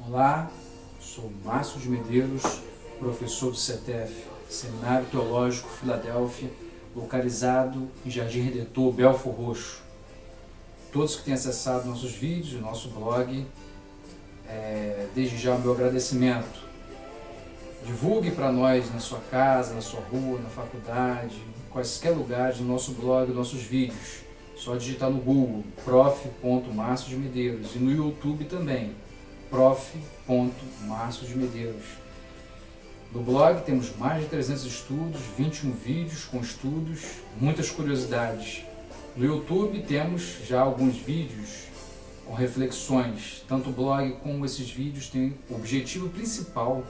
Olá, sou Márcio de Medeiros, professor do CETEF, Seminário Teológico Filadélfia, localizado em Jardim Redentor, Belfor Roxo. Todos que têm acessado nossos vídeos e nosso blog, desde já o meu agradecimento. Divulgue para nós na sua casa, na sua rua, na faculdade, em quaisquer lugares, no nosso blog, nossos vídeos. Só digitar no Google, prof.Márcio de Medeiros, e no YouTube também, prof.Márcio de Medeiros. No blog temos mais de 300 estudos, 21 vídeos com estudos, muitas curiosidades. No YouTube temos já alguns vídeos com reflexões. Tanto o blog como esses vídeos têm o objetivo principal,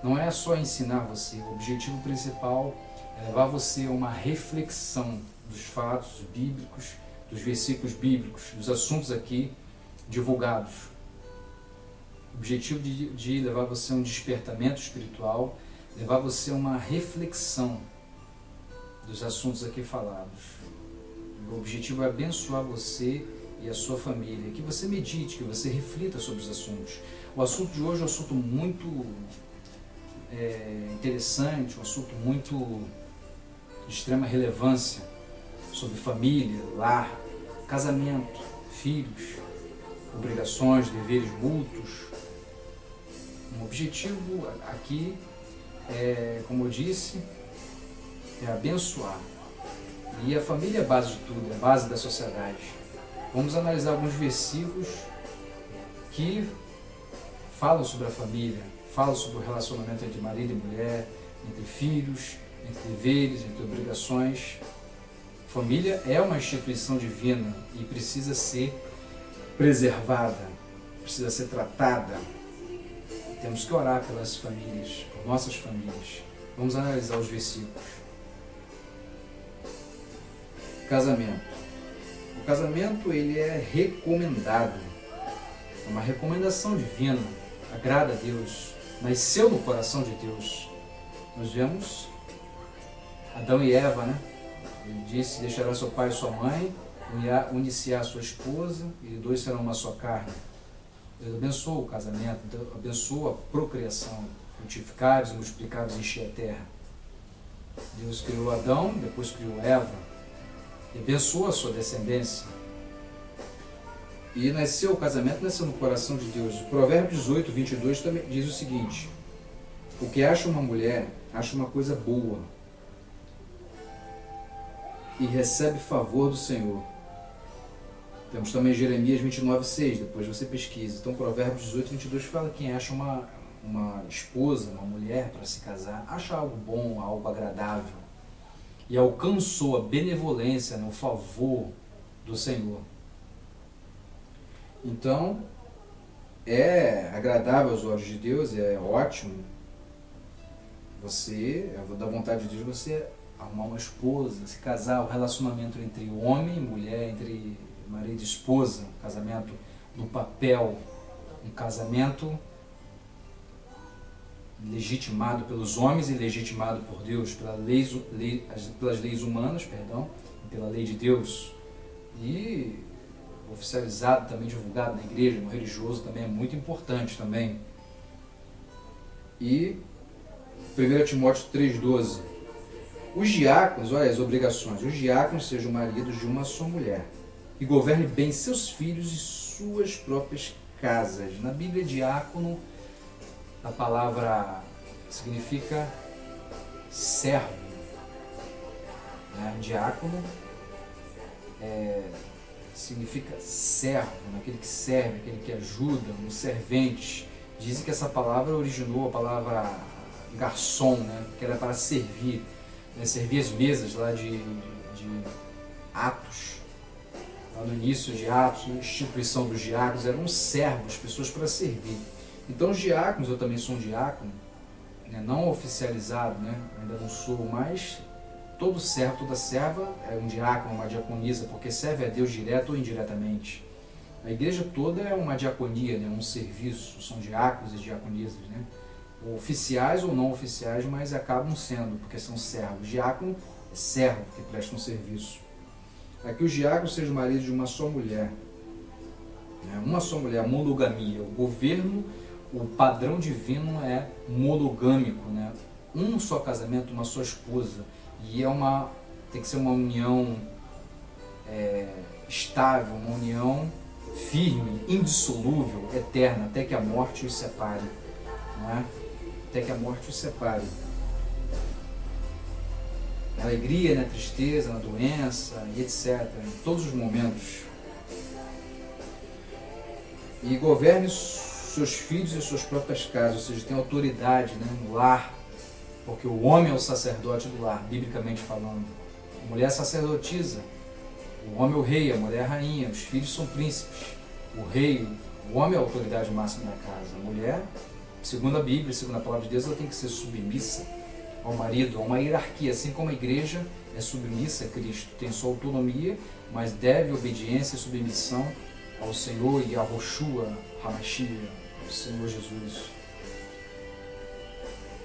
não é só ensinar você, o objetivo principal é levar você a uma reflexão dos fatos bíblicos, dos versículos bíblicos, dos assuntos aqui divulgados. O objetivo de levar você a um despertamento espiritual, levar você a uma reflexão dos assuntos aqui falados. O objetivo é abençoar você e a sua família, que você medite, que você reflita sobre os assuntos. O assunto de hoje é um assunto muito interessante, um assunto muito de extrema relevância, sobre família, lar, casamento, filhos, obrigações, deveres mútuos. O objetivo aqui como eu disse, é abençoar. E a família é a base de tudo, é a base da sociedade. Vamos analisar alguns versículos que falam sobre a família, falam sobre o relacionamento entre marido e mulher, entre filhos, entre deveres, entre obrigações. Família é uma instituição divina e precisa ser preservada, precisa ser tratada. Temos que orar pelas famílias, por nossas famílias. Vamos analisar os versículos. Casamento. O casamento ele é recomendado. É uma recomendação divina. Agrada a Deus. Nasceu no coração de Deus. Nós vemos Adão e Eva, né? Ele disse, deixará seu pai e sua mãe, unir-se-á a sua esposa, e dois serão uma só carne. Deus abençoa o casamento, Deus abençoa a procriação, frutificares, multiplicares e encher a terra. Deus criou Adão, depois criou Eva, e abençoa a sua descendência. E nasceu o casamento, nasceu no coração de Deus. O Provérbio 18, 22 também diz o seguinte: o que acha uma mulher, acha uma coisa boa, e recebe favor do Senhor. Temos também Jeremias 29, 6, depois você pesquisa. Então, Provérbios 18, 22 fala que quem acha uma esposa, uma mulher para se casar, acha algo bom, algo agradável, e alcançou a benevolência, o favor do Senhor. Então, é agradável aos olhos de Deus, é ótimo. Você, da vontade de Deus, você arrumar uma esposa, se casar, o relacionamento entre homem e mulher, entre marido e esposa, um casamento no papel, um casamento legitimado pelos homens e legitimado por Deus, pelas leis humanas, e pela lei de Deus, e oficializado também, divulgado na igreja, no religioso também é muito importante também. E 1 Timóteo 3,12, os diáconos, olha as obrigações, os diáconos sejam maridos de uma só mulher, e governe bem seus filhos e suas próprias casas. Na Bíblia, diácono, a palavra significa servo. Diácono significa servo, aquele que serve, aquele que ajuda, um servente. Dizem que essa palavra originou a palavra garçom, que era para servir, servir as mesas lá de Atos. No início de Atos, a instituição dos diáconos eram servos, pessoas para servir. Então os diáconos, eu também sou um diácono, não oficializado, ainda não sou, mas todo servo, toda serva é um diácono, uma diaconisa, porque serve a Deus direto ou indiretamente. A igreja toda é uma diaconia, um serviço, são diáconos e diaconisas, oficiais ou não oficiais, mas acabam sendo, porque são servos. Diácono é servo que presta um serviço. Aqui os diáconos sejam maridos de uma só mulher, uma só mulher, a monogamia, o governo o padrão divino é monogâmico, né? Um só casamento, uma só esposa. E tem que ser uma união estável, uma união firme, indissolúvel, eterna, até que a morte os separe. Não é? Até que a morte os separe. Na alegria, na tristeza, na doença, e etc. Em todos os momentos. E governe seus filhos e suas próprias casas, ou seja, tem autoridade, né, no lar, porque o homem é o sacerdote do lar, biblicamente falando. A mulher é sacerdotisa, o homem é o rei, a mulher é a rainha, os filhos são príncipes, o homem é a autoridade máxima da casa. A mulher, segundo a Bíblia, segundo a palavra de Deus, ela tem que ser submissa ao marido, a uma hierarquia, assim como a igreja é submissa a Cristo, tem sua autonomia, mas deve obediência e submissão ao Senhor e a Roshua Hamashia, ao Senhor Jesus.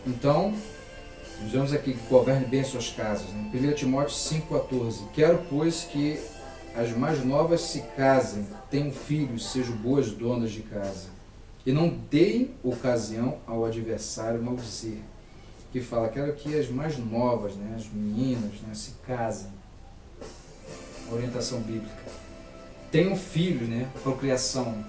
Então, vemos aqui que governe bem as suas casas. Né? 1 Timóteo 5,14. Quero, pois, que as mais novas se casem, tenham filhos, sejam boas donas de casa, e não deem ocasião ao adversário maldizer. Que fala, quero que as mais novas, né, as meninas, né, se casem. Orientação bíblica. Tenham filhos, né, procriação.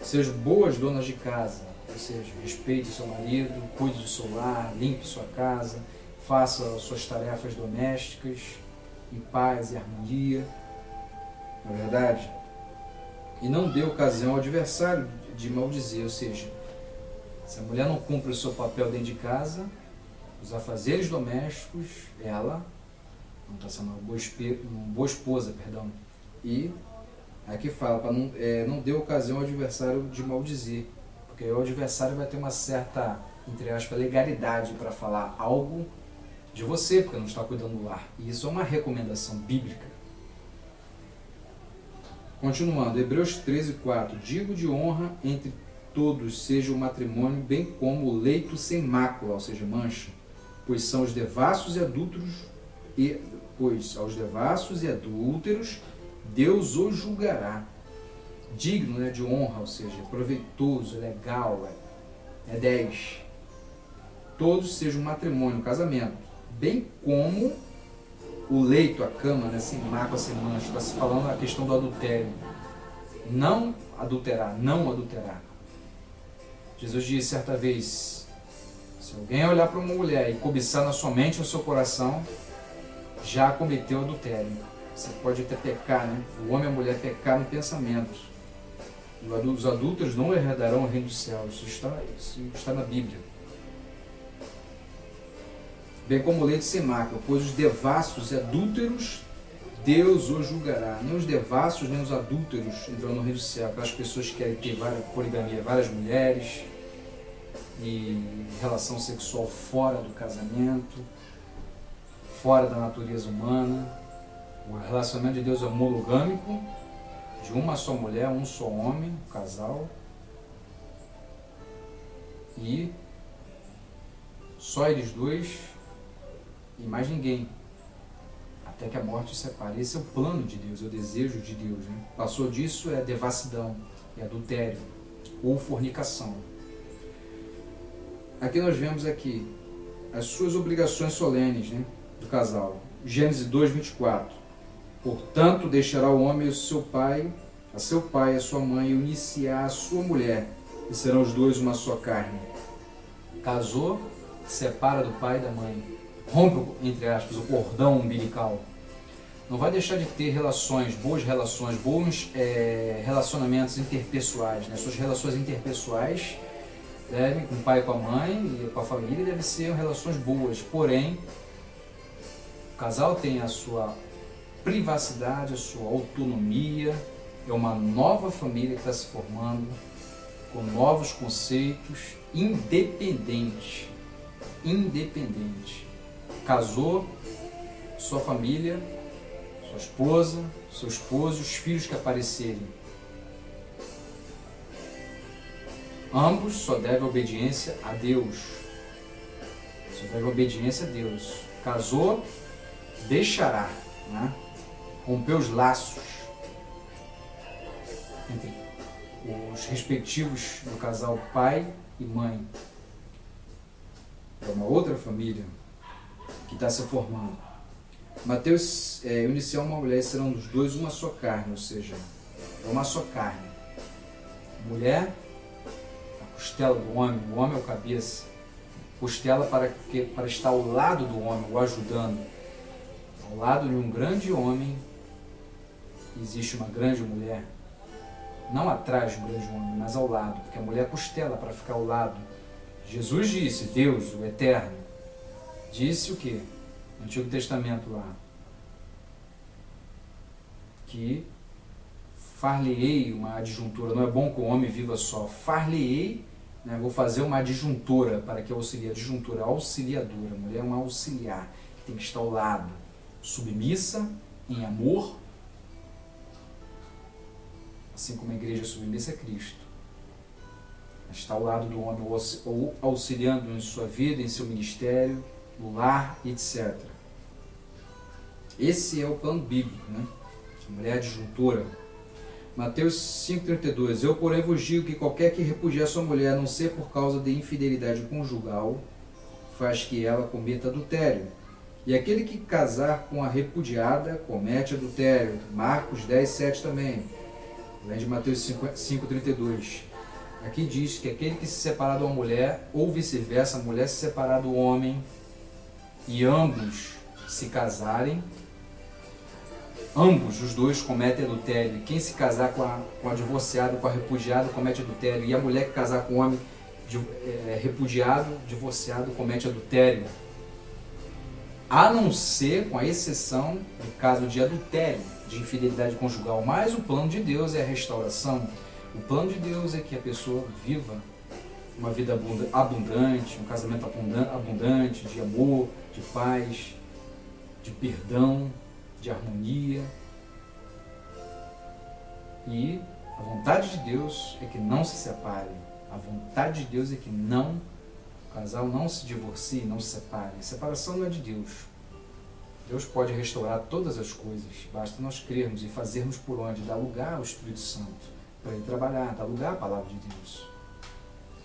Sejam boas donas de casa, ou seja, respeite seu marido, cuide do seu lar, limpe sua casa, faça suas tarefas domésticas em paz e harmonia, não é verdade? E não dê ocasião ao adversário de maldizer, ou seja, se a mulher não cumpre o seu papel dentro de casa, os afazeres domésticos, ela não está sendo uma boa esposa, perdão. E aqui fala, para não dê ocasião ao adversário de maldizer, porque o adversário vai ter uma certa, entre aspas, legalidade para falar algo de você, porque não está cuidando do lar. E isso é uma recomendação bíblica. Continuando, Hebreus 13:4. Digo de honra entre todos seja o matrimônio, bem como o leito sem mácula, ou seja, mancha, pois são os devassos e adúlteros, aos devassos e adúlteros Deus os julgará. Digno, né, de honra, ou seja, proveitoso, legal, é 10. Todos sejam um matrimônio, um casamento, bem como o leito, a cama, né, sem mácula, sem mancha. Está se falando a questão do adultério. Não adulterar, não adulterar. Jesus disse certa vez, se alguém olhar para uma mulher e cobiçar na sua mente ou no seu coração, já cometeu adultério. Você pode até pecar, né? O homem e a mulher pecar no pensamento. Os adúlteros não herdarão o reino dos céus. Isso está na Bíblia. Bem como o leite sem mácula, pois os devassos e adúlteros Deus os julgará. Nem os devassos, nem os adúlteros entrarão no reino do céu. Aquelas pessoas que querem ter poligamia, várias mulheres, e relação sexual fora do casamento, fora da natureza humana. O relacionamento de Deus é monogâmico, de uma só mulher, um só homem, um casal. E só eles dois e mais ninguém. Até que a morte os separe. Esse é o plano de Deus, é o desejo de Deus. Né? Passou disso é devassidão, é adultério ou fornicação. Aqui nós vemos aqui as suas obrigações solenes, né, do casal. Gênesis 2:24. Portanto, deixará o homem a seu pai e a sua mãe, e unir-se-á a sua mulher, e serão os dois uma só carne. Casou, separa do pai e da mãe. Rompe, entre aspas, o cordão umbilical. Não vai deixar de ter boas relações, bons relacionamentos interpessoais. Né? Suas relações interpessoais com o pai e com a mãe e com a família devem ser relações boas. Porém, o casal tem a sua privacidade, a sua autonomia. É uma nova família que está se formando, com novos conceitos, independente. Casou, sua família, sua esposa, seu esposo, os filhos que aparecerem. Ambos só devem obediência a Deus. Casou, deixará, né? Romper os laços entre os respectivos do casal pai e mãe. É uma outra família que está se formando. Mateus unir-se-á uma mulher e serão dos dois uma só carne, ou seja, é uma só carne. Mulher, a costela do homem, o homem é o cabeça. Costela para estar ao lado do homem, o ajudando. Ao lado de um grande homem existe uma grande mulher. Não atrás de um grande homem, mas ao lado, porque a mulher costela para ficar ao lado. Jesus disse, Deus, o Eterno, disse o quê? No Antigo Testamento lá, que far-lhe-ei uma adjuntura, não é bom que o homem viva só, far-lhe-ei, né, vou fazer uma adjuntora para que auxilie, adjuntura, auxiliadora, a mulher é uma auxiliar, que tem que estar ao lado, submissa, em amor, assim como a igreja é submissa a Cristo. Está ao lado do homem, ou auxiliando em sua vida, em seu ministério, no lar, etc. Esse é o plano bíblico, né? A mulher adjuntora. Mateus 5,32. Eu, porém, vos digo que qualquer que repudiar sua mulher, a não ser por causa de infidelidade conjugal, faz que ela cometa adultério. E aquele que casar com a repudiada, comete adultério. Marcos 10,7 também. Além de Mateus 5,32. Aqui diz que aquele que se separar de uma mulher, ou vice-versa, a mulher se separar do homem, e ambos se casarem, ambos, os dois, cometem adultério. Quem se casar com a divorciada, com a repudiada, comete adultério. E a mulher que casar com o homem repudiado, divorciado, comete adultério. A não ser, com a exceção do caso de adultério, de infidelidade conjugal. Mas o plano de Deus é a restauração. O plano de Deus é que a pessoa viva uma vida abundante, um casamento abundante, de amor, de paz, de perdão, de harmonia. E a vontade de Deus é que não se separem. A vontade de Deus é que o casal não se divorcie, não se separe. A separação não é de Deus. Deus pode restaurar todas as coisas. Basta nós crermos e fazermos por onde? Dar lugar ao Espírito Santo para ele trabalhar, dar lugar à palavra de Deus.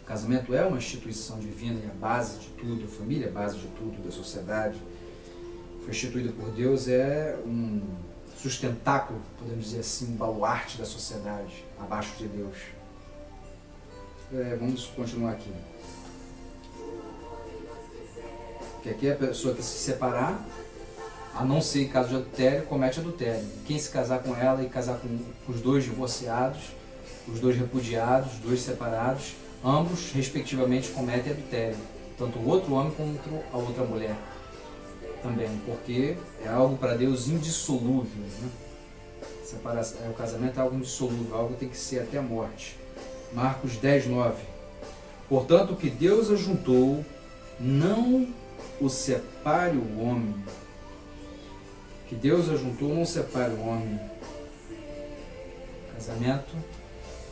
O casamento é uma instituição divina e a base de tudo, a família é a base de tudo, da sociedade. Foi instituída por Deus, é um sustentáculo, podemos dizer assim, um baluarte da sociedade, abaixo de Deus. Vamos continuar aqui. Que aqui a pessoa que se separar, a não ser em caso de adultério, comete adultério. Quem se casar com ela e casar com os dois divorciados, os dois repudiados, os dois separados, ambos, respectivamente, cometem adultério. Tanto o outro homem quanto a outra mulher. Também, porque é algo para Deus indissolúvel. Né? O casamento é algo indissolúvel, algo que tem que ser até a morte. Marcos 10,9. Portanto, o que Deus ajuntou, não o separe o homem. Que Deus ajuntou, não separe o homem. Casamento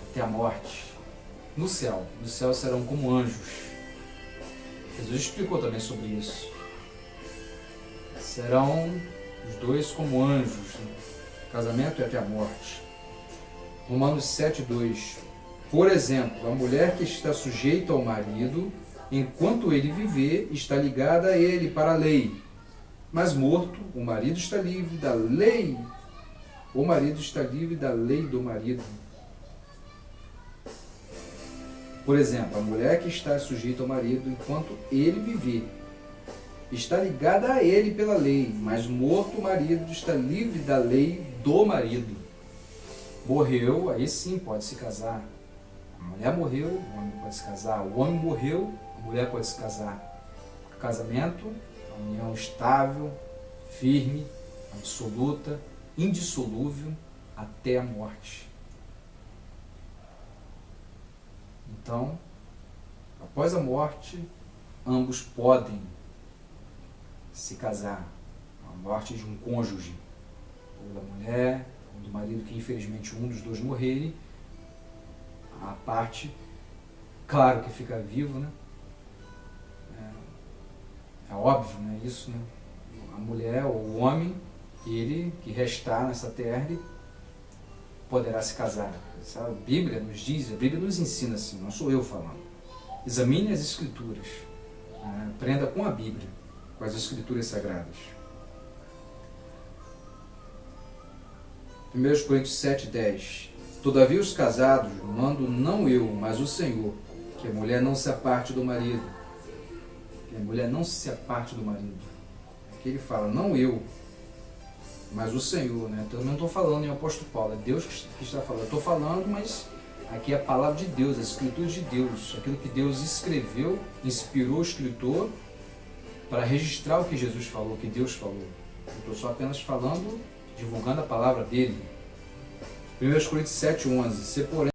até a morte. No céu serão como anjos. Jesus explicou também sobre isso. Serão os dois como anjos. Casamento é até a morte. Romanos 7,2. Por exemplo, a mulher que está sujeita ao marido, enquanto ele viver, está ligada a ele para a lei. Mas morto, o marido está livre da lei. O marido está livre da lei do marido. Por exemplo, a mulher que está sujeita ao marido enquanto ele viver, está ligada a ele pela lei, mas morto o marido está livre da lei do marido. Morreu, aí sim pode se casar. A mulher morreu, o homem pode se casar. O homem morreu, a mulher pode se casar. O casamento, a união estável, firme, absoluta, indissolúvel até a morte. Então, após a morte, ambos podem se casar. A morte de um cônjuge, ou da mulher, ou do marido, que infelizmente um dos dois morrerem, a parte, claro que fica vivo, né? É óbvio, né? Isso, né? A mulher ou o homem, ele que restar nessa terra, ele poderá se casar. A Bíblia nos diz, a Bíblia nos ensina assim, não sou eu falando. Examine as Escrituras, né? Aprenda com a Bíblia, com as Escrituras Sagradas. 1 Coríntios 7:10. Todavia os casados mando não eu, mas o Senhor, que a mulher não se aparte do marido. Que a mulher não se aparte do marido. Aqui ele fala, não eu, mas o Senhor, né? Então eu não estou falando em apóstolo Paulo, é Deus que está falando. Eu estou falando, mas aqui é a palavra de Deus, a escritura de Deus, aquilo que Deus escreveu, inspirou o escritor para registrar o que Jesus falou, o que Deus falou. Eu estou só apenas falando, divulgando a palavra dele. 1 Coríntios 7:11. Se porém